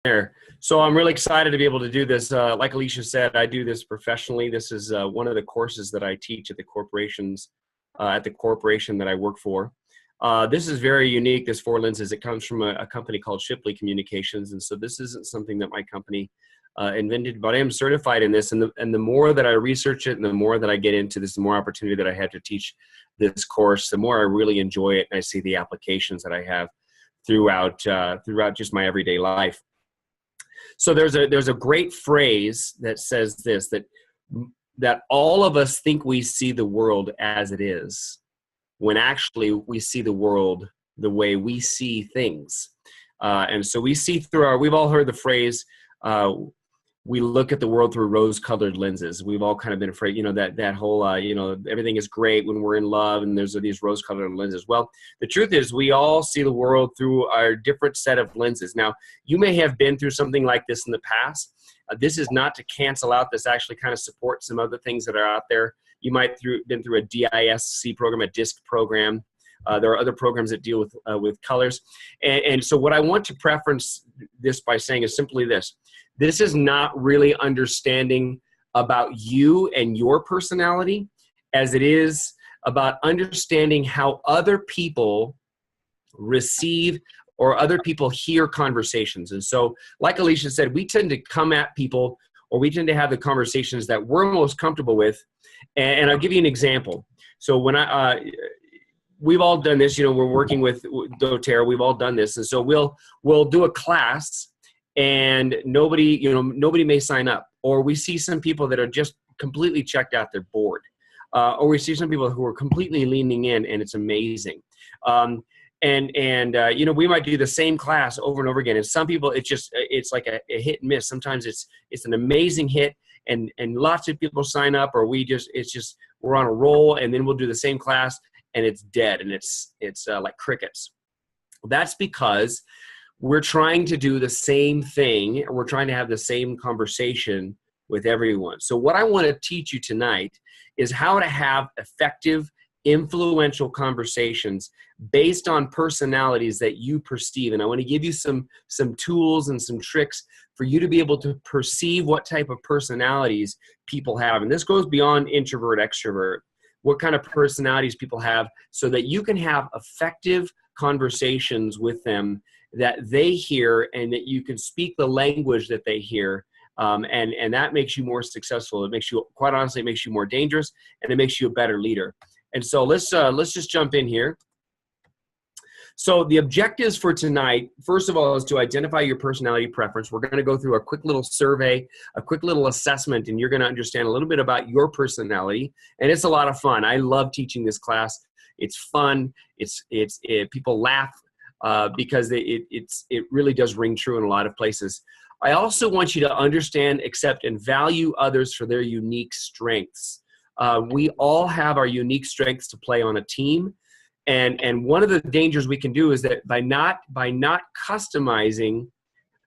There. So I'm really excited to be able to do this. Like Alicia said, I do this professionally. This is one of the courses that I teach at the corporations, at the corporation that I work for. This is very unique, this four lenses. It comes from a company called Shipley Communications. And so this isn't something that my company invented, but I am certified in this. And the more that I research it and the more that I get into this, the more opportunity that I have to teach this course, the more I really enjoy it. And I see the applications that I have throughout just my everyday life. So there's a great phrase that says this, that all of us think we see the world as it is, when actually we see the world the way we see things. And so we see through we've all heard the phrase, we look at the world through rose-colored lenses. We've all kind of been afraid, that whole, everything is great when we're in love and there's these rose-colored lenses. Well, the truth is we all see the world through our different set of lenses. Now, you may have been through something like this in the past. This is not to cancel out. This actually kind of supports some other things that are out there. You might been through a DISC program, a DISC program. There are other programs that deal with colors. And so what I want to preference this by saying is simply this. This is not really understanding about you and your personality as it is about understanding how other people receive or other people hear conversations. And so, like Alicia said, we tend to come at people, or we tend to have the conversations that we're most comfortable with. And I'll give you an example. So when we've all done this, we're working with doTERRA, we've all done this. And so we'll do a class and nobody may sign up, or we see some people that are just completely checked out, they're bored. Or we see some people who are completely leaning in, and it's amazing. We might do the same class over and over again. And some people, it's like a hit and miss. Sometimes it's an amazing hit, and lots of people sign up, or we're on a roll, and then we'll do the same class and it's dead, and it's like crickets. That's because we're trying to do the same thing. We're trying to have the same conversation with everyone. So what I want to teach you tonight is how to have effective, influential conversations based on personalities that you perceive. And I want to give you some tools and some tricks for you to be able to perceive what type of personalities people have. And this goes beyond introvert, extrovert, what kind of personalities people have, so that you can have effective conversations with them that they hear, and that you can speak the language that they hear. And that makes you more successful. It makes you, quite honestly, it makes you more dangerous, and it makes you a better leader. And so let's just jump in here. So the objectives for tonight, first of all, is to identify your personality preference. We're going to go through a quick little survey, a quick little assessment, and you're going to understand a little bit about your personality. And it's a lot of fun. I love teaching this class. It's fun. People laugh because it really does ring true in a lot of places. I also want you to understand, accept, and value others for their unique strengths. We all have our unique strengths to play on a team. And one of the dangers we can do is that by not customizing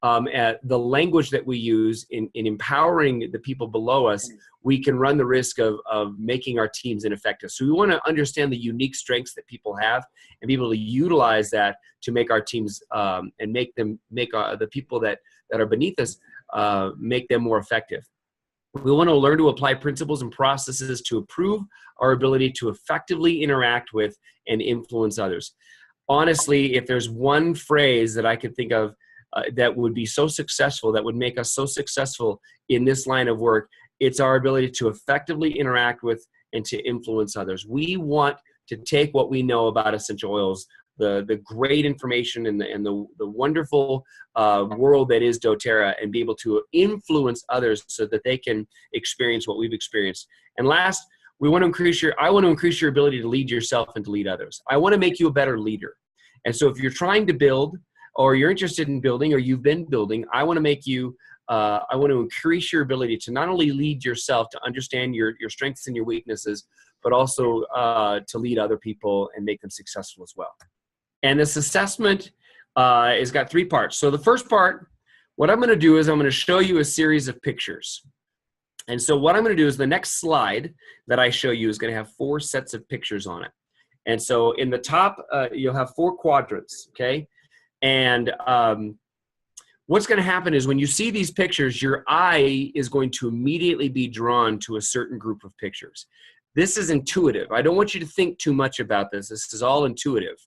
the language that we use in empowering the people below us, we can run the risk of making our teams ineffective. So we want to understand the unique strengths that people have and be able to utilize that to make our teams and make the people that are beneath us, make them more effective. We want to learn to apply principles and processes to improve our ability to effectively interact with and influence others. Honestly, if there's one phrase that I could think of that would be so successful, that would make us so successful in this line of work, it's our ability to effectively interact with and to influence others. We want to take what we know about essential oils, the great information and the wonderful world that is doTERRA, and be able to influence others so that they can experience what we've experienced. And last, I want to increase your ability to lead yourself and to lead others. I want to make you a better leader. And so if you're trying to build, or you're interested in building, or you've been building, I want to increase your ability to not only lead yourself, to understand your strengths and your weaknesses, but also to lead other people and make them successful as well. And this assessment has got 3 parts. So the first part, what I'm going to do is I'm going to show you a series of pictures. And so what I'm going to do is the next slide that I show you is going to have 4 sets of pictures on it. And so in the top, you'll have 4 quadrants, okay? And what's going to happen is when you see these pictures, your eye is going to immediately be drawn to a certain group of pictures. This is intuitive. I don't want you to think too much about this. This is all intuitive.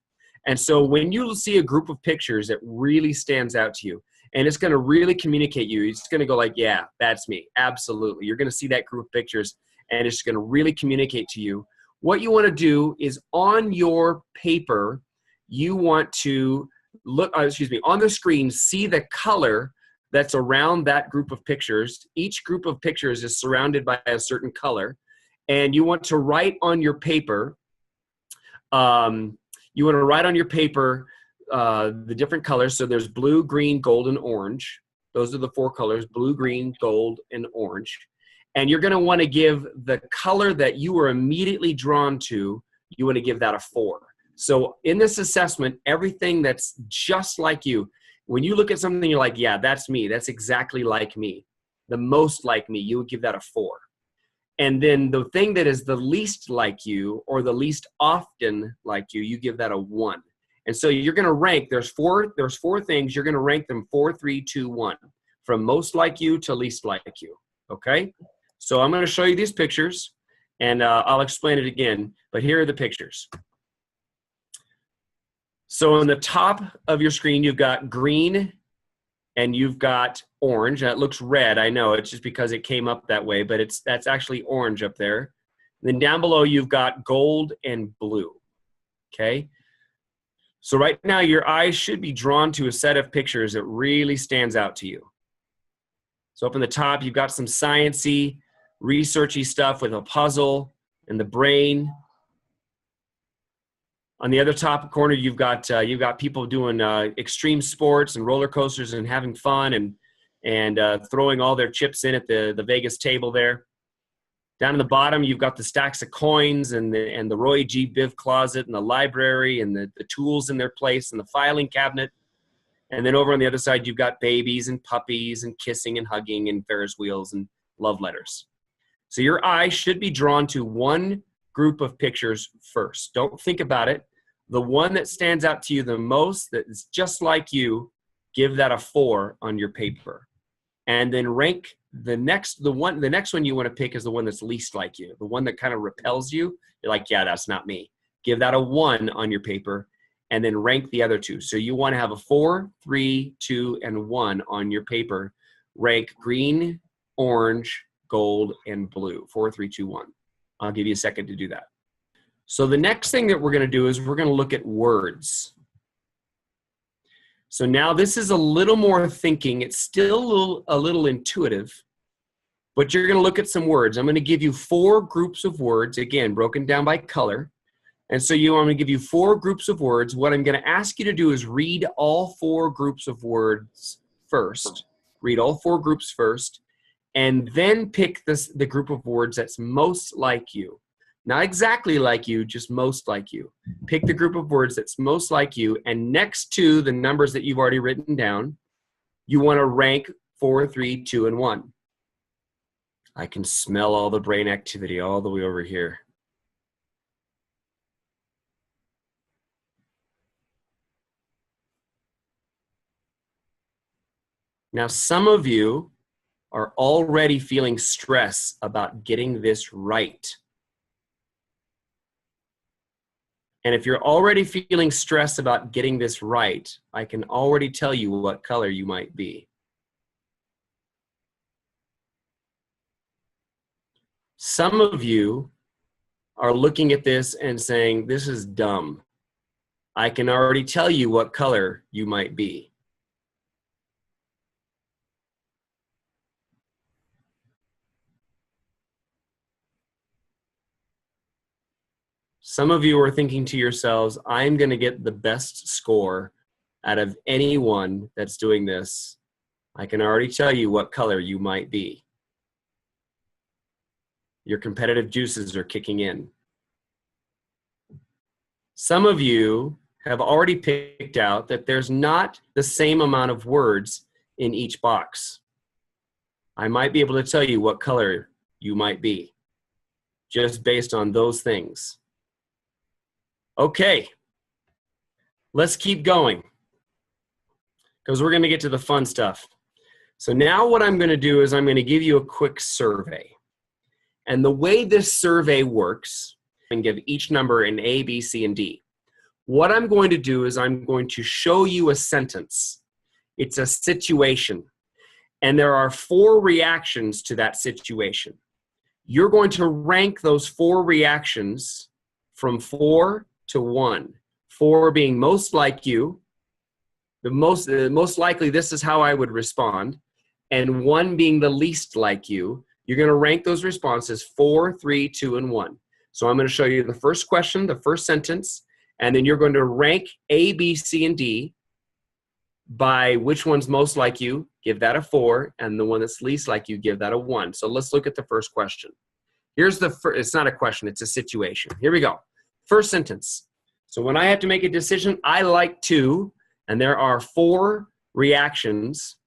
And so when you see a group of pictures that really stands out to you, and it's going to really communicate you, it's going to go like, yeah, that's me. Absolutely. You're going to see that group of pictures, and it's going to really communicate to you. What you want to do is on your paper, you want to look, on the screen, see the color that's around that group of pictures. Each group of pictures is surrounded by a certain color, and you want to write on your paper, the different colors. So there's blue, green, gold, and orange. Those are the 4 colors: blue, green, gold, and orange. And you're going to want to give the color that you were immediately drawn to, you want to give that a 4. So in this assessment, everything that's just like you, when you look at something, you're like, yeah, that's me. That's exactly like me. The most like me, you would give that a 4. And then the thing that is the least like you, or the least often like you, you give that a 1. And so you're going to rank, there's four things, you're going to rank them 4, 3, 2, 1, from most like you to least like you. Okay? So I'm going to show you these pictures, and I'll explain it again, but here are the pictures. So on the top of your screen, you've got green and you've got orange. That looks red. I know, it's just because it came up that way, but that's actually orange up there. Then down below, you've got gold and blue. Okay? So right now, your eyes should be drawn to a set of pictures that really stands out to you. So up in the top, you've got some science-y, researchy stuff with a puzzle and the brain. On the other top corner, you've got people doing extreme sports and roller coasters and having fun and throwing all their chips in at the Vegas table there. Down in the bottom, you've got the stacks of coins and the Roy G. Biv closet and the library and the tools in their place and the filing cabinet. And then over on the other side, you've got babies and puppies and kissing and hugging and Ferris wheels and love letters. So your eye should be drawn to one group of pictures first. Don't think about it. The one that stands out to you the most, that is just like you, give that a 4 on your paper. And then rank the next one you want to pick is the one that's least like you, the one that kind of repels you. You're like, yeah, that's not me. Give that a 1 on your paper, and then rank the other 2. So you want to have a 4, 3, 2, and 1 on your paper. Rank green, orange, gold, and blue. 4, 3, 2, 1. I'll give you a second to do that. So the next thing that we're going to do is we're going to look at words. So now this is a little more thinking. It's still a little intuitive, but you're going to look at some words. I'm going to give you 4 groups of words, again, broken down by color. And so I'm going to give you 4 groups of words. What I'm going to ask you to do is read all 4 groups of words first. Read all 4 groups first, and then pick the group of words that's most like you. Not exactly like you, just most like you. Pick the group of words that's most like you, and next to the numbers that you've already written down, you want to rank 4, 3, 2, and 1. I can smell all the brain activity all the way over here. Now, some of you are already feeling stress about getting this right. And if you're already feeling stressed about getting this right, I can already tell you what color you might be. Some of you are looking at this and saying, this is dumb. I can already tell you what color you might be. Some of you are thinking to yourselves, I'm going to get the best score out of anyone that's doing this. I can already tell you what color you might be. Your competitive juices are kicking in. Some of you have already picked out that there's not the same amount of words in each box. I might be able to tell you what color you might be, just based on those things. Okay, let's keep going. because we're going to get to the fun stuff. So now what I'm going to do is I'm going to give you a quick survey. And the way this survey works, and give each number an A, B, C, and D. What I'm going to do is I'm going to show you a sentence. It's a situation. And there are 4 reactions to that situation. You're going to rank those 4 reactions from 4 to 1. 4 being most like you, the most likely this is how I would respond, and 1 being the least like you. You're going to rank those responses 4, 3, 2, and 1. So I'm going to show you the first question, the first sentence, and then you're going to rank A, B, C, and D by which one's most like you, give that a 4, and the one that's least like you, give that a 1. So let's look at the first question. Here's the first, it's not a question, it's a situation. Here we go. First sentence. So when I have to make a decision, I like to, and there are 4 reactions.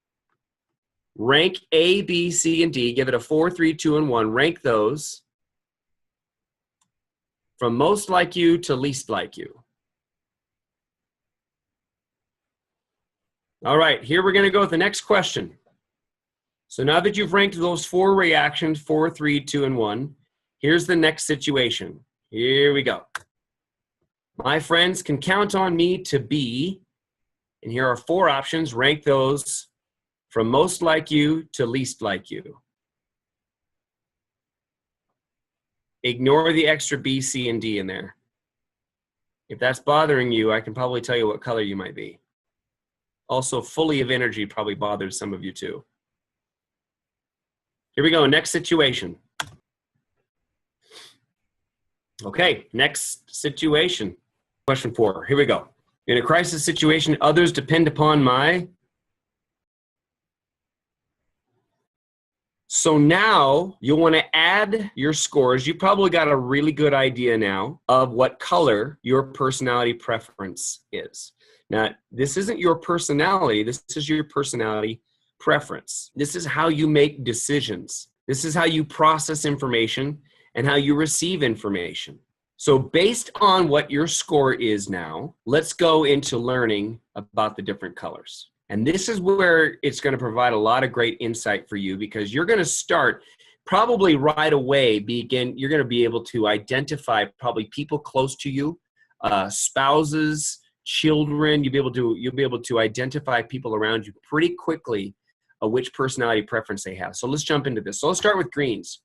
Rank A, B, C, and D, give it a 4, 3, 2, and 1. Rank those from most like you to least like you. All right, here we're going to go with the next question. So now that you've ranked those 4 reactions, 4, 3, 2, and 1, here's the next situation. Here we go. My friends can count on me to be, and here are 4 options. Rank those from most like you to least like you. Ignore the extra B, C, and D in there. If that's bothering you, I can probably tell you what color you might be. Also, fully of energy probably bothers some of you too. Here we go, next situation. Okay, next situation. Question 4, here we go. In a crisis situation, others depend upon my... So now you'll want to add your scores. You probably got a really good idea now of what color your personality preference is. Now, this isn't your personality. This is your personality preference. This is how you make decisions. This is how you process information and how you receive information. So based on what your score is now, let's go into learning about the different colors. And this is where it's going to provide a lot of great insight for you, because you're going to start probably right away, you're going to be able to identify probably people close to you, spouses, children. You'll be able to identify people around you pretty quickly, which personality preference they have. So let's jump into this. So let's start with greens.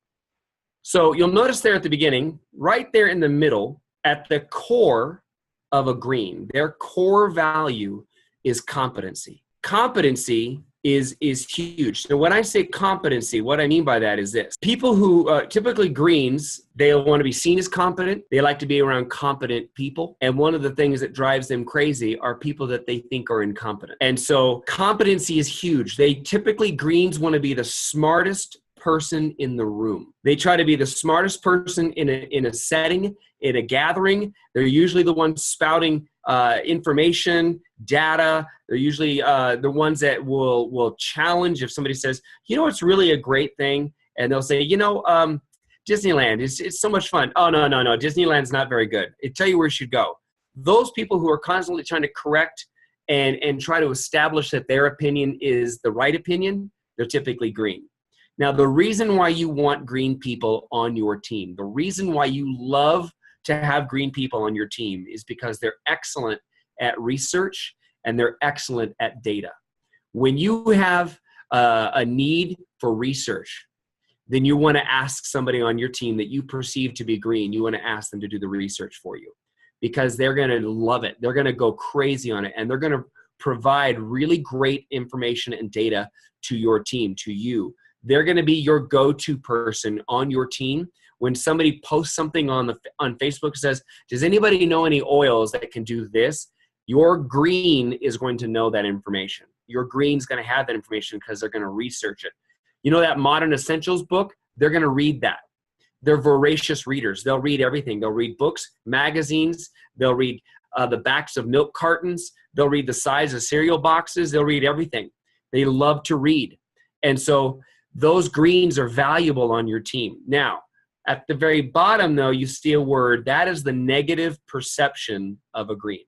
So you'll notice there at the beginning, right there in the middle, at the core of a green, their core value is competency. Competency is huge. So when I say competency, what I mean by that is this. People who, typically greens, they'll want to be seen as competent. They like to be around competent people. And one of the things that drives them crazy are people that they think are incompetent. And so competency is huge. Greens want to be the smartest person in the room. They try to be the smartest person in a setting, in a gathering. They're usually the ones spouting information, data. They're usually the ones that will challenge if somebody says, you know, it's really a great thing. And they'll say, you know, Disneyland, it's so much fun. Oh, no, Disneyland's not very good. It tell you where you should go. Those people who are constantly trying to correct and try to establish that their opinion is the right opinion, they're typically green. Now, the reason why you want green people on your team, the reason why you love to have green people on your team is because they're excellent at research and they're excellent at data. When you have a need for research, then you want to ask somebody on your team that you perceive to be green. You want to ask them to do the research for you, because they're going to love it. They're going to go crazy on it, and they're going to provide really great information and data to your team, to you. They're going to be your go-to person on your team. When somebody posts something on Facebook, says, does anybody know any oils that can do this? Your green is going to know that information. Your green's going to have that information because they're going to research it. You know that Modern Essentials book? They're going to read that. They're voracious readers. They'll read everything. They'll read books, magazines. They'll read the backs of milk cartons. They'll read the size of cereal boxes. They'll read everything. They love to read. And so those greens are valuable on your team. Now, at the very bottom, though, you see a word. That is the negative perception of a green.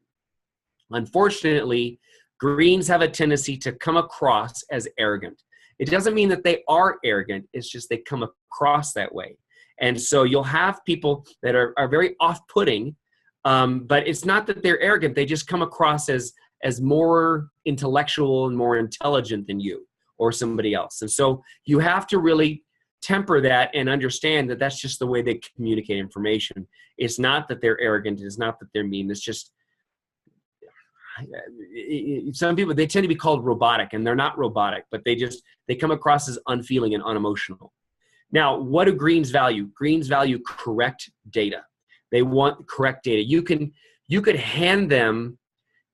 Unfortunately, Greens have a tendency to come across as arrogant. It doesn't mean that they are arrogant. It's just they come across that way. And so you'll have people that are very off-putting, but it's not that they're arrogant. They just come across as more intellectual and more intelligent than you or somebody else. And so you have to really temper that and understand that that's just the way they communicate information. It's not that they're arrogant. It's not that they're mean. It's just, some people, they tend to be called robotic, and they're not robotic, but they come across as unfeeling and unemotional. Now, what do Greens value? Greens value correct data. They want correct data. You could hand them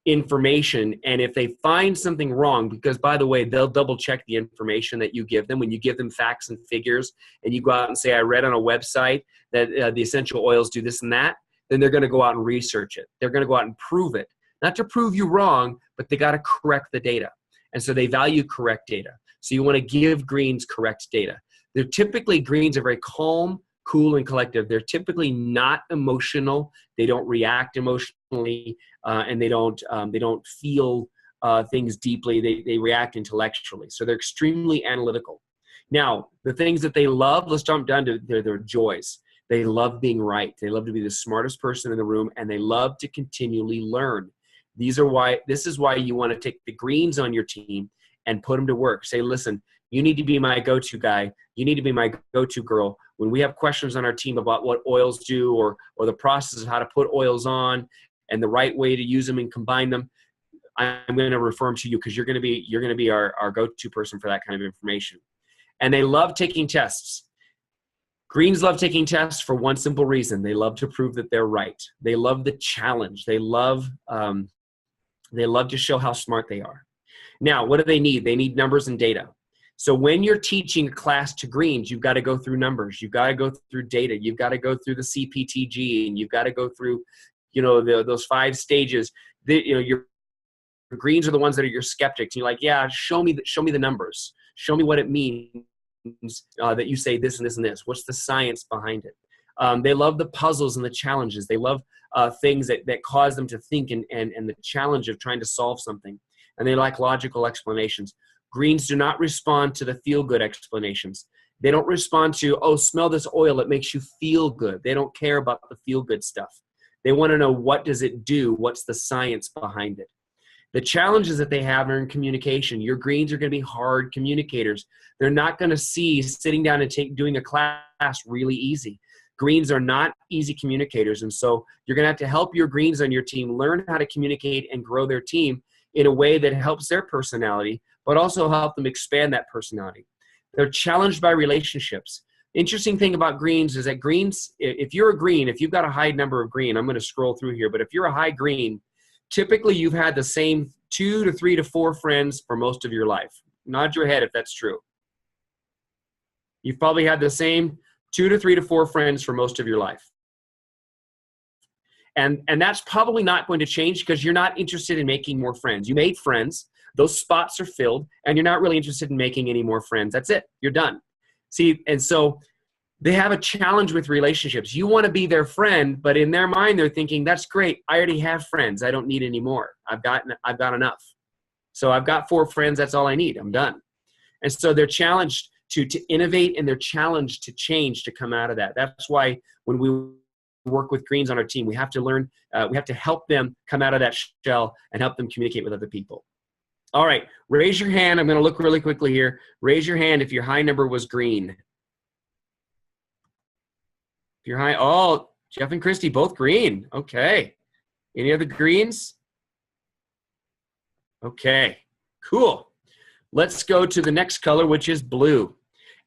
information, and if they find something wrong, because by the way, they'll double check the information that you give them. When you give them facts and figures and you go out and say, I read on a website that the essential oils do this and that, then they're going to go out and research it. They're going to go out and prove it. Not to prove you wrong, but they got to correct the data. And so they value correct data. So you want to give Greens correct data. They're typically, Greens are very calm, cool, and collective. They're typically not emotional. They don't react emotionally, and they don't feel things deeply. They react intellectually. So they're extremely analytical. Now, the things that they love, let's jump down to their joys. They love being right. They love to be the smartest person in the room, and they love to continually learn. This is why you want to take the Greens on your team and put them to work. Say, listen, you need to be my go-to guy. You need to be my go-to girl. When we have questions on our team about what oils do or the process of how to put oils on and the right way to use them and combine them, I'm going to refer them to you because you're going to be our go-to person for that kind of information. And they love taking tests. Greens love taking tests for one simple reason. They love to prove that they're right. They love the challenge. They love to show how smart they are. Now, what do they need? They need numbers and data. So when you're teaching a class to Greens, you've got to go through numbers. You've got to go through data. You've got to go through the CPTG, and you've got to go through, those 5 stages. Your Greens are the ones that are your skeptics. You're like, yeah, show me the numbers. Show me what it means that you say this and this and this. What's the science behind it? They love the puzzles and the challenges. They love things that cause them to think and the challenge of trying to solve something. And they like logical explanations. Greens do not respond to the feel-good explanations. They don't respond to, oh, smell this oil, it makes you feel good. They don't care about the feel-good stuff. They want to know, what does it do? What's the science behind it? The challenges that they have are in communication. Your Greens are going to be hard communicators. They're not going to see sitting down and doing a class really easy. Greens are not easy communicators, and so you're going to have to help your Greens on your team learn how to communicate and grow their team in a way that helps their personality, but also help them expand that personality. They're challenged by relationships. Interesting thing about Greens is that Greens, if you're a Green, if you've got a high number of Green, I'm going to scroll through here, but if you're a high Green, typically you've had the same 2 to 3 to 4 friends for most of your life. Nod your head if that's true. You've probably had the same 2 to 3 to 4 friends for most of your life. And that's probably not going to change because you're not interested in making more friends. You made friends, those spots are filled, and you're not really interested in making any more friends. That's it, you're done. See, and so they have a challenge with relationships. You want to be their friend, but in their mind, they're thinking, that's great. I already have friends. I don't need any more. I've got enough. So I've got 4 friends. That's all I need. I'm done. And so they're challenged to innovate, and they're challenged to change to come out of that. That's why when we work with Greens on our team, we have to learn, we have to help them come out of that shell and help them communicate with other people. All right, raise your hand. I'm going to look really quickly here. Raise your hand if your high number was Green. If you're high, oh, Jeff and Christy, both Green. Okay. Any other Greens? Okay, cool. Let's go to the next color, which is blue.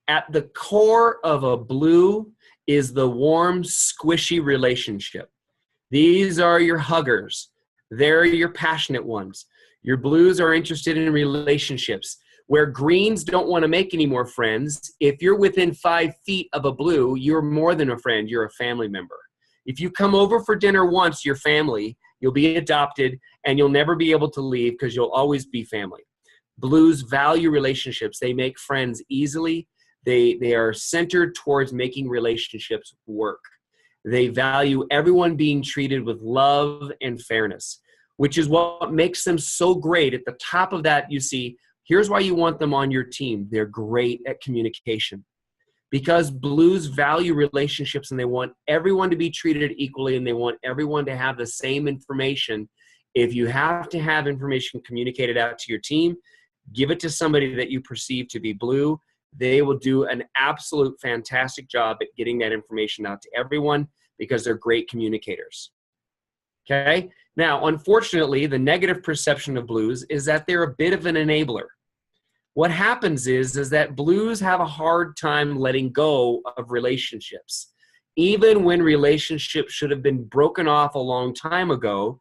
At the core of a blue is the warm, squishy relationship. These are your huggers. They're your passionate ones. Your blues are interested in relationships. Where Greens don't want to make any more friends, if you're within 5 feet of a blue, you're more than a friend, you're a family member. If you come over for dinner once, you're family, you'll be adopted, and you'll never be able to leave because you'll always be family. Blues value relationships. They make friends easily. They are centered towards making relationships work. They value everyone being treated with love and fairness. which is what makes them so great. At the top of that, you see, here's why you want them on your team. They're great at communication. Because blues value relationships and they want everyone to be treated equally and they want everyone to have the same information. If you have to have information communicated out to your team, give it to somebody that you perceive to be blue. They will do an absolute fantastic job at getting that information out to everyone because they're great communicators. Okay? Now, unfortunately, the negative perception of blues is that they're a bit of an enabler. What happens is that blues have a hard time letting go of relationships. Even when relationships should have been broken off a long time ago,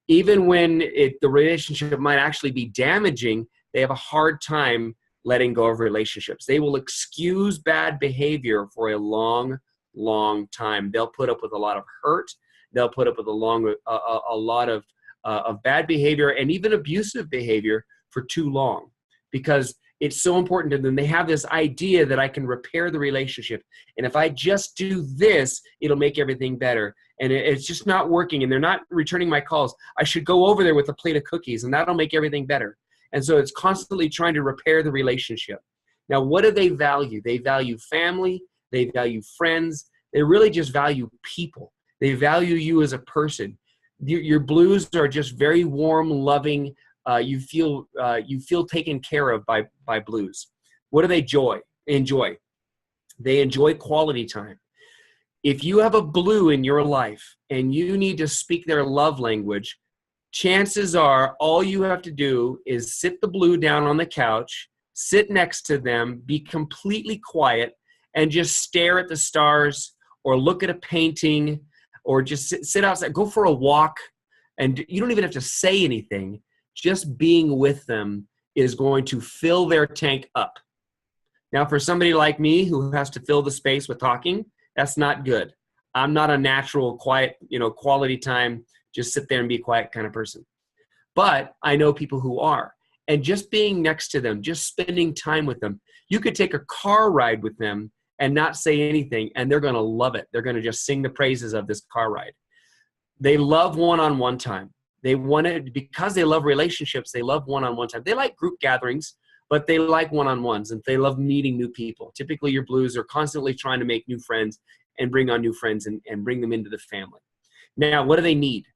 even when the relationship might actually be damaging, they have a hard time letting go of relationships. They will excuse bad behavior for a long, long time. They'll put up with a lot of hurt. They'll put up with a lot of bad behavior and even abusive behavior for too long, because it's so important to them. They have this idea that I can repair the relationship. And if I just do this, it'll make everything better. And it's just not working and they're not returning my calls. I should go over there with a plate of cookies and that'll make everything better. And so it's constantly trying to repair the relationship. Now, what do they value? They value family. They value friends. They really just value people. They value you as a person. Your blues are just very warm, loving. You feel taken care of by blues. What do they enjoy? They enjoy quality time. If you have a blue in your life and you need to speak their love language, chances are all you have to do is sit the blue down on the couch, sit next to them, be completely quiet, and just stare at the stars or look at a painting or just sit outside, go for a walk. And you don't even have to say anything. Just being with them is going to fill their tank up. Now, for somebody like me who has to fill the space with talking, that's not good. I'm not a natural, quiet, quality time, just sit there and be quiet kind of person. But I know people who are. And just being next to them, just spending time with them, you could take a car ride with them and not say anything, and they're going to love it. They're going to just sing the praises of this car ride. They love one-on-one time. They want it because they love relationships. They love one-on-one time. They like group gatherings, but they like one-on-ones and they love meeting new people. Typically, your blues are constantly trying to make new friends and bring on new friends and bring them into the family. Now, what do they need?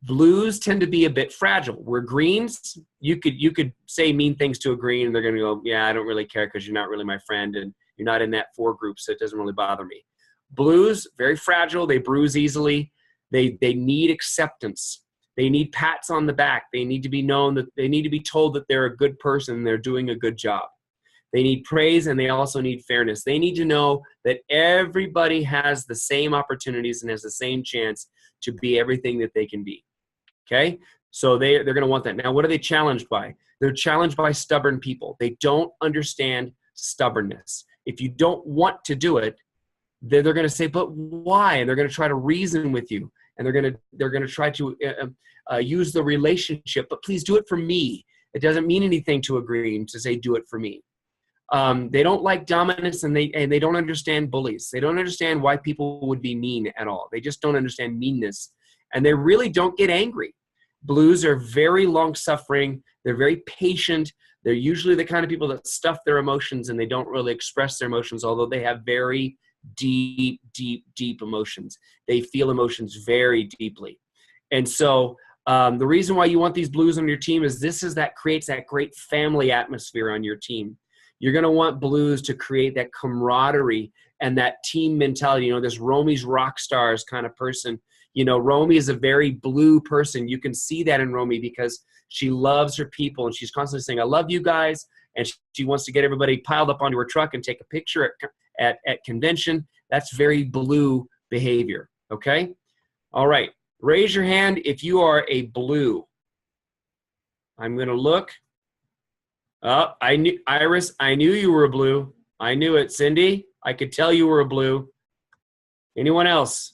Blues tend to be a bit fragile. Where greens, you could say mean things to a green and they're going to go, yeah, I don't really care because you're not really my friend and you're not in that 4 group, so it doesn't really bother me. Blues, very fragile. They bruise easily. They need acceptance. They need pats on the back. They need to be known that they need to be told that they're a good person and they're doing a good job. They need praise and they also need fairness. They need to know that everybody has the same opportunities and has the same chance to be everything that they can be. Okay? So they're going to want that. Now, what are they challenged by? They're challenged by stubborn people. They don't understand stubbornness. If you don't want to do it, they're going to say, but why? And they're going to try to reason with you. And they're going to try to use the relationship, but please do it for me. It doesn't mean anything to agree to say, do it for me. They don't like dominance and they don't understand bullies. They don't understand why people would be mean at all. They just don't understand meanness. And they really don't get angry. Blues are very long-suffering. They're very patient. They're usually the kind of people that stuff their emotions and they don't really express their emotions, although they have very deep, deep, deep emotions. They feel emotions very deeply. And so the reason why you want these blues on your team is that creates that great family atmosphere on your team. You're going to want blues to create that camaraderie and that team mentality. This Romy's rock stars kind of person. Romy is a very blue person. You can see that in Romy because she loves her people and she's constantly saying, I love you guys. And she wants to get everybody piled up onto her truck and take a picture at convention. That's very blue behavior. Okay? All right. Raise your hand if you are a blue. I'm going to look. Oh, Iris, I knew you were a blue. I knew it. Cindy, I could tell you were a blue. Anyone else?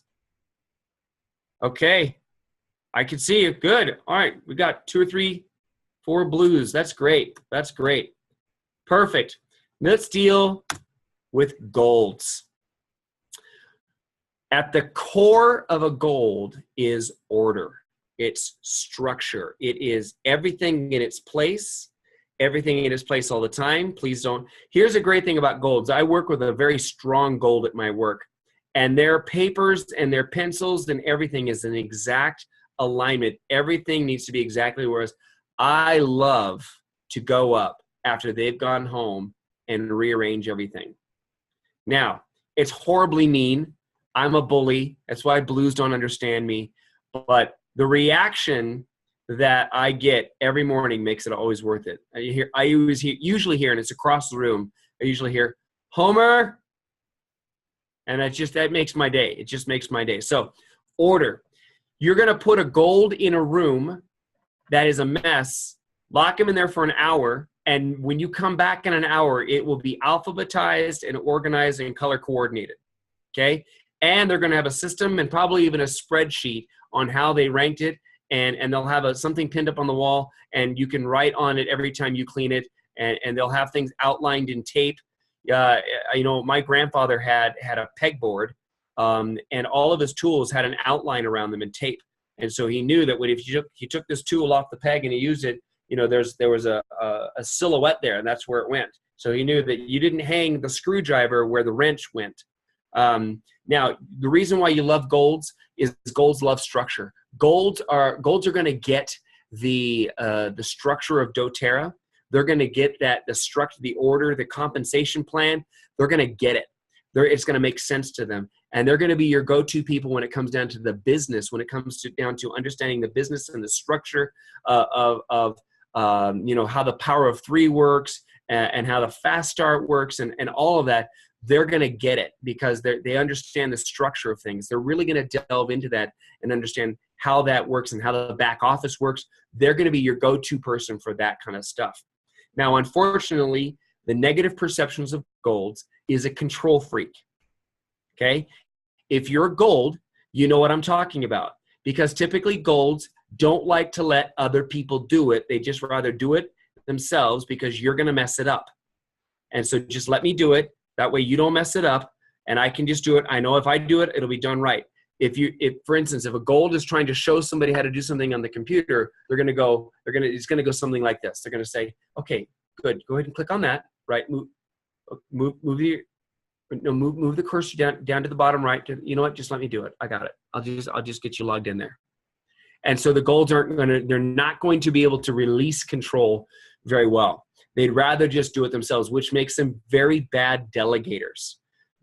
Okay. I can see you. Good. All right. We got 2 or 3, 4 blues. That's great. That's great. Perfect. Let's deal with golds. At the core of a gold is order. It's structure. It is everything in its place, everything in its place all the time. Please don't. Here's a great thing about golds. I work with a very strong gold at my work, and their papers and their pencils and everything is an exact alignment. Everything needs to be exactly where it's. I love to go up after they've gone home and rearrange everything. Now, it's horribly mean. I'm a bully. That's why blues don't understand me. But the reaction that I get every morning makes it always worth it. I usually hear, and it's across the room, I usually hear, Homer. And that makes my day. It just makes my day. So order. You're going to put a gold in a room that is a mess, lock them in there for an hour, and when you come back in an hour, it will be alphabetized and organized and color coordinated, okay? And they're going to have a system and probably even a spreadsheet on how they ranked it, and they'll have something pinned up on the wall, and you can write on it every time you clean it, and they'll have things outlined in tape. My grandfather had a pegboard, and all of his tools had an outline around them in tape. And so he knew that if he took this tool off the peg and he used it, there was a silhouette there, and that's where it went. So he knew that you didn't hang the screwdriver where the wrench went. Now, the reason why you love golds is golds love structure. Golds are going to get the structure of doTERRA. They're going to get the structure, the order, the compensation plan. They're going to get it. It's going to make sense to them. And they're going to be your go-to people when it comes down to the business, when it comes down to understanding the business and the structure of how the power of three works and how the fast start works and all of that. They're going to get it because they understand the structure of things. They're really going to delve into that and understand how that works and how the back office works. They're going to be your go-to person for that kind of stuff. Now, unfortunately, the negative perceptions of golds is a control freak. Okay? If you're gold, you know what I'm talking about, because typically golds don't like to let other people do it. They just rather do it themselves because you're going to mess it up. And so just let me do it. That way you don't mess it up and I can just do it. I know if I do it, it'll be done right. For instance, if a gold is trying to show somebody how to do something on the computer, it's going to go something like this. They're going to say, okay, good. Go ahead and click on that. Right. Move the cursor down to the bottom right. You know what? Just let me do it. I got it. I'll just get you logged in there. And so the golds they're not going to be able to release control very well. They'd rather just do it themselves, which makes them very bad delegators.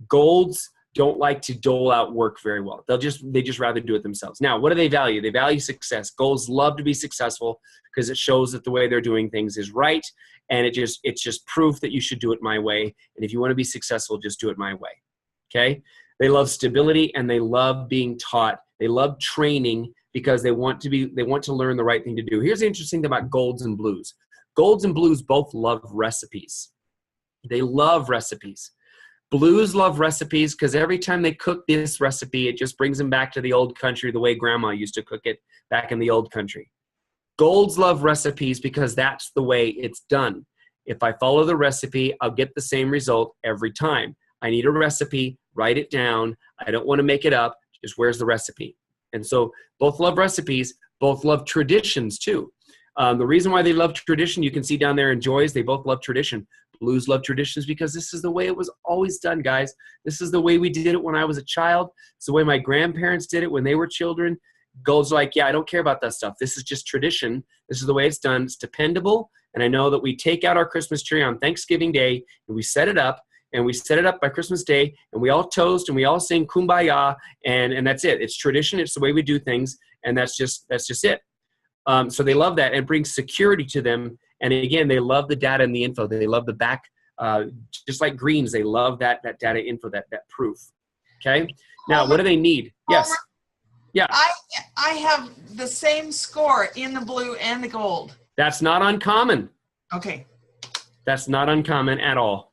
Golds don't like to dole out work very well. They just rather do it themselves. Now, what do they value? They value success. Golds love to be successful because it shows that the way they're doing things is right. And it's just proof that you should do it my way. And if you want to be successful, just do it my way. Okay? They love stability and they love being taught. They love training because they want to learn the right thing to do. Here's the interesting thing about golds and blues. Golds and blues both love recipes. They love recipes. Blues love recipes because every time they cook this recipe, it just brings them back to the old country, the way grandma used to cook it back in the old country. Golds love recipes because that's the way it's done. If I follow the recipe, I'll get the same result every time. I need a recipe, write it down. I don't want to make it up. Just where's the recipe? And so both love recipes, both love traditions too. The reason why they love tradition, you can see down there in Joy's, they both love tradition. Blues love traditions because this is the way it was always done, guys. This is the way we did it when I was a child. It's the way my grandparents did it when they were children. Gold's like, yeah, I don't care about that stuff. This is just tradition. This is the way it's done. It's dependable. And I know that we take out our Christmas tree on Thanksgiving Day and we set it up. And we set it up by Christmas Day, and we all toast, and we all sing Kumbaya, and that's it. It's tradition. It's the way we do things, and that's just it. So they love that, and it brings security to them. And again, they love the data and the info. They love the back, just like greens. They love that data info, that proof. Okay. Now, what do they need? Yes. Yeah. I have the same score in the blue and the gold. That's not uncommon. Okay. That's not uncommon at all.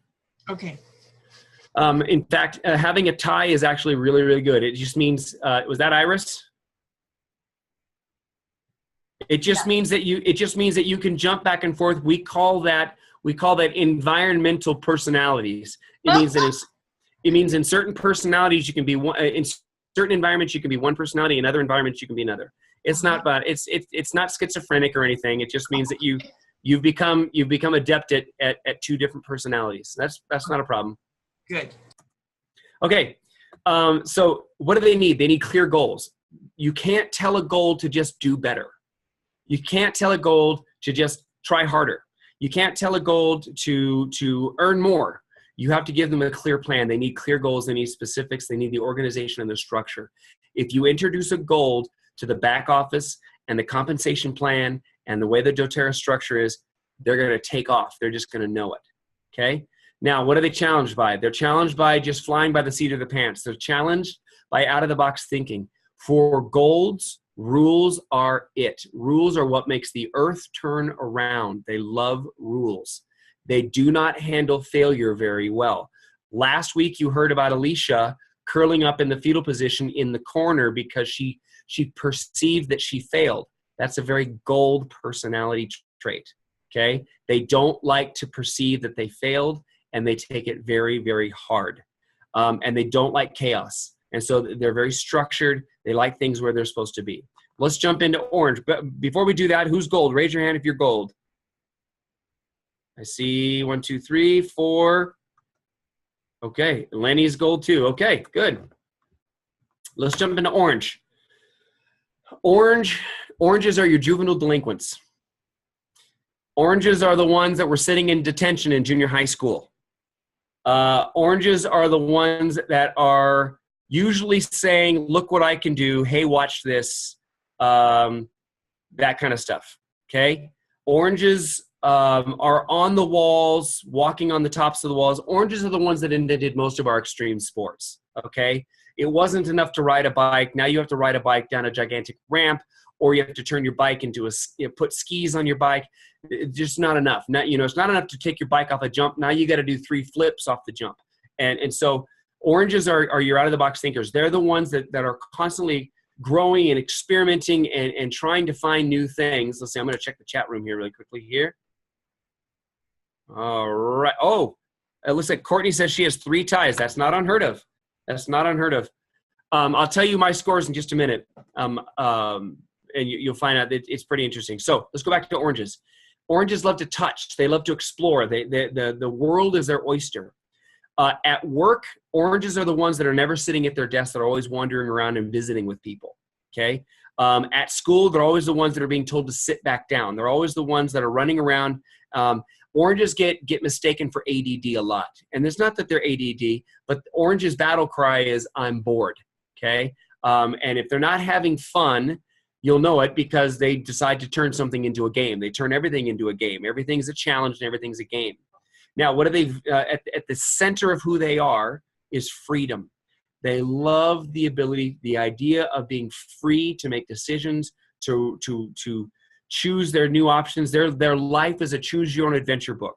Okay. In fact, having a tie is actually really, really good. It just means, was that Iris? It just means that you can jump back and forth. We call that environmental personalities. It means in certain personalities you can be one, in certain environments you can be one personality, in other environments you can be another. It's not bad. It's not schizophrenic or anything. It just means that you've become adept at two different personalities. That's not a problem. Good. Okay. So what do they need? They need clear goals. You can't tell a goal to just do better. You can't tell a goal to just try harder. You can't tell a goal to earn more. You have to give them a clear plan. They need clear goals. They need specifics. They need the organization and the structure. If you introduce a goal to the back office and the compensation plan and the way the doTERRA structure is, they're going to take off. They're just going to know it. Okay? Now, what are they challenged by? They're challenged by just flying by the seat of the pants. They're challenged by out-of-the-box thinking. For goals, rules are it. Rules are what makes the earth turn around. They love rules. They do not handle failure very well. Last week, you heard about Alicia curling up in the fetal position in the corner because she perceived that she failed. That's a very gold personality trait, okay? They don't like to perceive that they failed, and they take it very, very hard. And they don't like chaos. And so they're very structured. They like things where they're supposed to be. Let's jump into orange. But before we do that, who's gold? Raise your hand if you're gold. I see 1, 2, 3, 4. Okay, Lenny's gold too. Okay, good. Let's jump into orange. Oranges are your juvenile delinquents. Oranges are the ones that were sitting in detention in junior high school. Oranges are the ones that are usually saying, look what I can do. Hey, watch this. That kind of stuff. Okay. Oranges are on the walls, walking on the tops of the walls. Oranges are the ones that invented most of our extreme sports. Okay. It wasn't enough to ride a bike. Now you have to ride a bike down a gigantic ramp, or you have to turn your bike into put skis on your bike. It's just not enough. It's not enough to take your bike off a jump. Now you got to do 3 flips off the jump. And so oranges are your out-of-the-box thinkers. They're the ones that are constantly growing and experimenting and trying to find new things. Let's see, I'm going to check the chat room here really quickly here. All right. Oh, it looks like Courtney says she has 3 ties. That's not unheard of. That's not unheard of. I'll tell you my scores in just a minute. And you'll find out that it's pretty interesting. So let's go back to oranges. Oranges love to touch. They love to explore. The world is their oyster. At work, oranges are the ones that are never sitting at their desk. They're always wandering around and visiting with people. Okay. At school, they're always the ones that are being told to sit back down. They're always the ones that are running around. Oranges get mistaken for ADD a lot. And it's not that they're ADD, but orange's battle cry is, I'm bored. Okay. And if they're not having fun, you'll know it because they decide to turn something into a game. They turn everything into a game. Everything's a challenge and everything's a game. Now, what are they at the center of who they are is freedom. They love the ability, the idea of being free to make decisions, to choose their new options. Their life is a choose your own adventure book.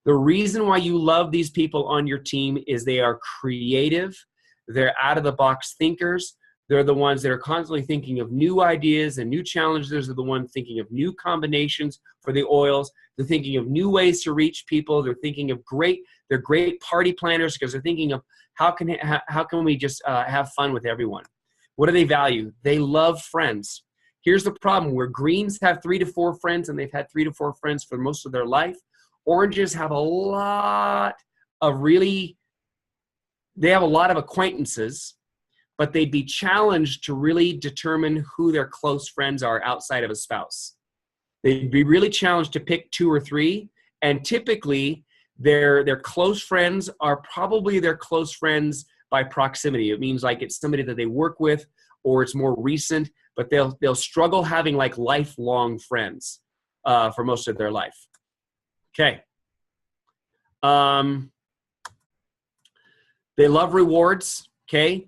The reason why you love these people on your team is they are creative. They're out of the box thinkers. They're the ones that are constantly thinking of new ideas and new challenges. They're the ones thinking of new combinations for the oils. They're thinking of new ways to reach people. They're thinking of they're great party planners because they're thinking of how can we just have fun with everyone. What do they value? They love friends. Here's the problem. Where greens have 3 to 4 friends and they've had 3 to 4 friends for most of their life, oranges have a lot of acquaintances, but they'd be challenged to really determine who their close friends are outside of a spouse. They'd be really challenged to pick 2 or 3, and typically their close friends are probably their close friends by proximity. It means like it's somebody that they work with or it's more recent, but they'll struggle having like lifelong friends for most of their life. Okay. They love rewards, okay?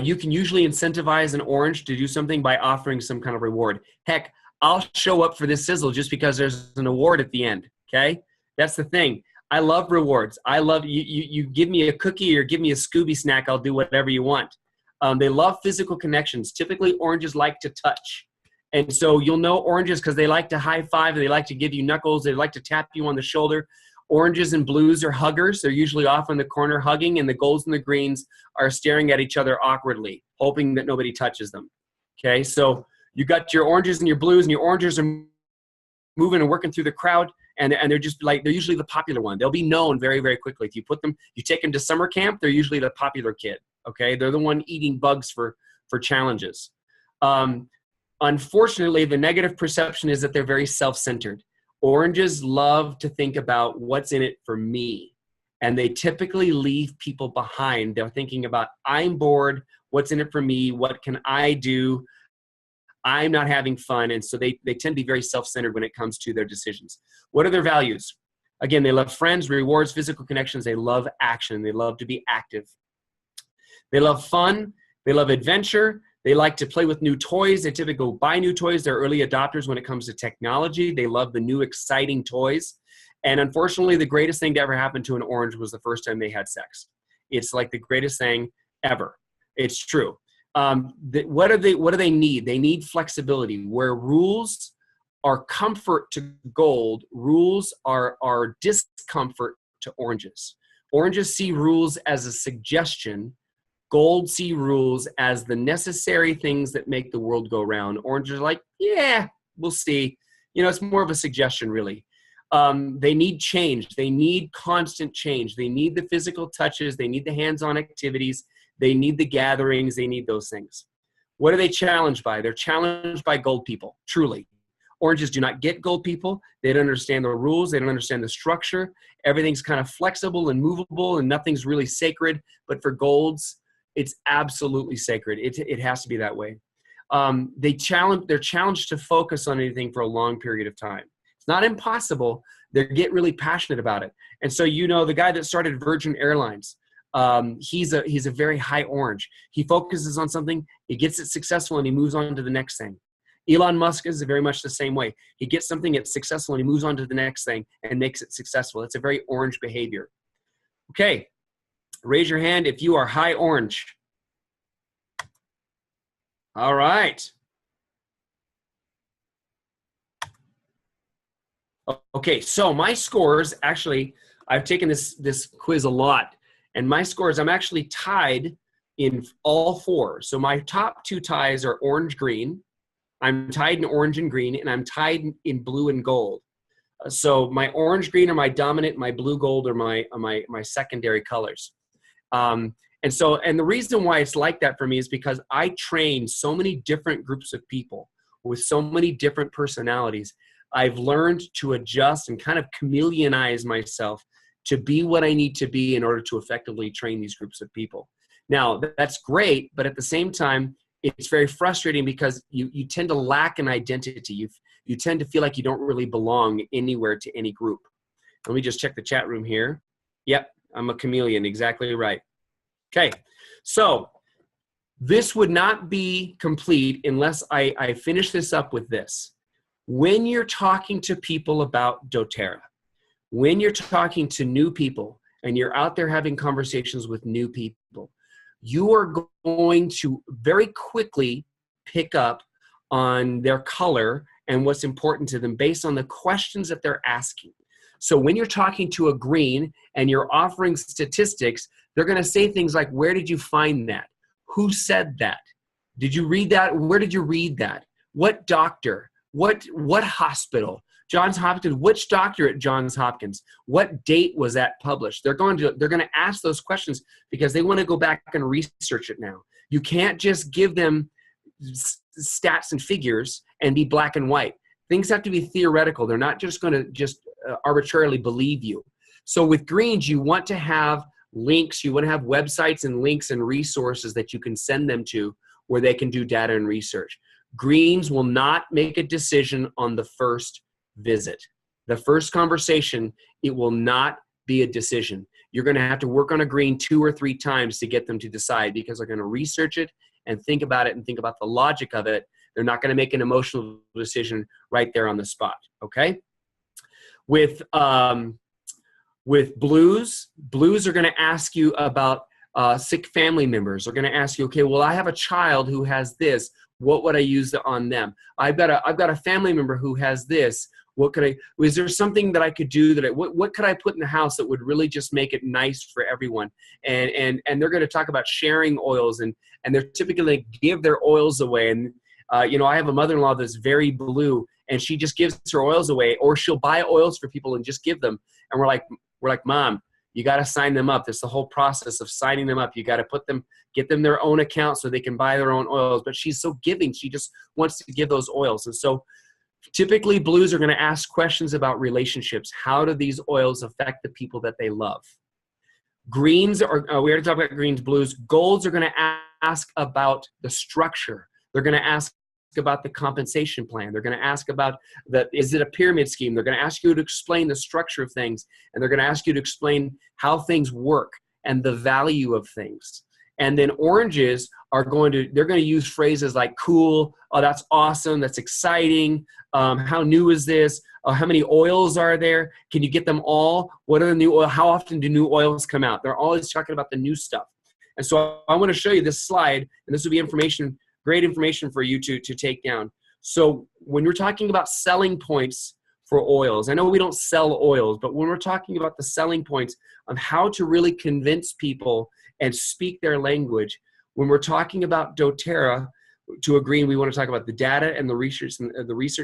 You can usually incentivize an orange to do something by offering some kind of reward. Heck, I'll show up for this sizzle just because there's an award at the end, okay? That's the thing. I love rewards. I love you give me a cookie or give me a Scooby snack, I'll do whatever you want. They love physical connections. Typically, oranges like to touch. And so you'll know oranges because they like to high five, they like to give you knuckles, they like to tap you on the shoulder. Oranges and blues are huggers. They're usually off in the corner hugging, and the golds and the greens are staring at each other awkwardly, hoping that nobody touches them. Okay, so You got your oranges and your blues, and your oranges are moving and working through the crowd, and they're just like, they're usually the popular one. They'll be known very, very quickly. If you take them to summer camp, they're usually the popular kid. Okay, they're the one eating bugs for challenges. Unfortunately, the negative perception is that they're very self-centered. Oranges love to think about what's in it for me, and they typically leave people behind. They're thinking about, I'm bored, what's in it for me, what can I do, I'm not having fun, and so they tend to be very self-centered when it comes to their decisions. What are their values? Again, they love friends, rewards, physical connections. They love action. They love to be active. They love fun. They love adventure. They like to play with new toys. They typically go buy new toys. They're early adopters when it comes to technology. They love the new exciting toys. And unfortunately, the greatest thing to ever happen to an orange was the first time they had sex. It's like the greatest thing ever. It's true. What do they need? They need flexibility. Where rules are comfort to gold, rules are discomfort to oranges. Oranges see rules as a suggestion. Gold see rules as the necessary things that make the world go round. Oranges are like, yeah, we'll see. It's more of a suggestion, really. They need change. They need constant change. They need the physical touches. They need the hands-on activities. They need the gatherings. They need those things. What are they challenged by? They're challenged by gold people, truly. Oranges do not get gold people. They don't understand the rules. They don't understand the structure. Everything's kind of flexible and movable, and nothing's really sacred. But for golds, it's absolutely sacred. It has to be that way. They're challenged to focus on anything for a long period of time. It's not impossible. They get really passionate about it. And so, the guy that started Virgin Airlines, he's a very high orange. He focuses on something, he gets it successful, and he moves on to the next thing. Elon Musk is very much the same way. He gets something, it's successful, and he moves on to the next thing and makes it successful. It's a very orange behavior. Okay. Raise your hand if you are high orange. All right. Okay, so my scores, actually, I've taken this quiz a lot, and my scores, I'm actually tied in all four. So my top two ties are orange-green, I'm tied in orange and green, and I'm tied in blue and gold. So my orange-green are my dominant, my blue-gold are my secondary colors. And the reason why it's like that for me is because I train so many different groups of people with so many different personalities. I've learned to adjust and kind of chameleonize myself to be what I need to be in order to effectively train these groups of people. Now, that's great, but at the same time, it's very frustrating because you tend to lack an identity. You tend to feel like you don't really belong anywhere to any group. Let me just check the chat room here. Yep, I'm a chameleon, exactly right. Okay, so this would not be complete unless I finish this up with this. When you're talking to people about doTERRA, when you're talking to new people and you're out there having conversations with new people, you are going to very quickly pick up on their color and what's important to them based on the questions that they're asking. So when you're talking to a green and you're offering statistics, they're going to say things like, where did you find that? Who said that? Did you read that? Where did you read that? What doctor? What hospital? Johns Hopkins. Which doctor at Johns Hopkins? What date was that published? They're going to ask those questions because they want to go back and research it now. You can't just give them stats and figures and be black and white. Things have to be theoretical. They're not just going to arbitrarily believe you. So with greens, you want to have links. You want to have websites and links and resources that you can send them to where they can do data and research. Greens will not make a decision on the first visit. The first conversation, it will not be a decision. You're going to have to work on a green 2 or 3 times to get them to decide because they're going to research it and think about it and think about the logic of it. They're not going to make an emotional decision right there on the spot, okay? With blues are going to ask you about sick family members. They're going to ask you, okay, well, I have a child who has this. What would I use on them? I've got a family member who has this. Is there something that I could do what could I put in the house that would really just make it nice for everyone? And they're going to talk about sharing oils and they're typically give their oils away. And You know, I have a mother-in-law that's very blue, and she just gives her oils away, or she'll buy oils for people and just give them. And we're like, Mom, you got to sign them up. It's the whole process of signing them up. You got to get them their own account so they can buy their own oils. But she's so giving. She just wants to give those oils. And so typically blues are going to ask questions about relationships. How do these oils affect the people that they love? Greens we already talked about greens, blues. Golds are going to ask about the structure. They're going to ask about the compensation plan. They're going to ask about is it a pyramid scheme? They're going to ask you to explain the structure of things, and they're going to ask you to explain how things work and the value of things. And then oranges they're going to use phrases like cool, oh, that's awesome, that's exciting, how new is this, how many oils are there, can you get them all, what are the new oil, how often do new oils come out? They're always talking about the new stuff. And so I want to show you this slide, and this will be great information for you to take down. So when we're talking about selling points for oils, I know we don't sell oils, but when we're talking about the selling points on how to really convince people and speak their language, when we're talking about doTERRA, to agree, we want to talk about the data and the research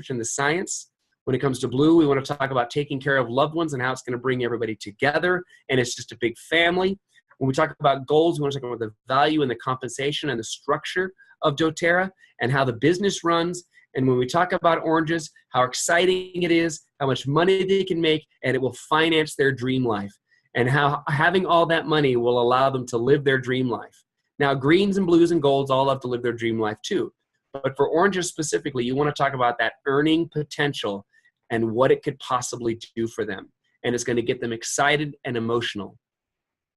and the science. When it comes to blue, we want to talk about taking care of loved ones and how it's going to bring everybody together, and it's just a big family. When we talk about goals, we want to talk about the value and the compensation and the structure of doTERRA and how the business runs. And when we talk about oranges, how exciting it is, how much money they can make, and it will finance their dream life, and how having all that money will allow them to live their dream life. Now, greens and blues and golds all love to live their dream life too. But for oranges specifically, you want to talk about that earning potential and what it could possibly do for them. And it's going to get them excited and emotional.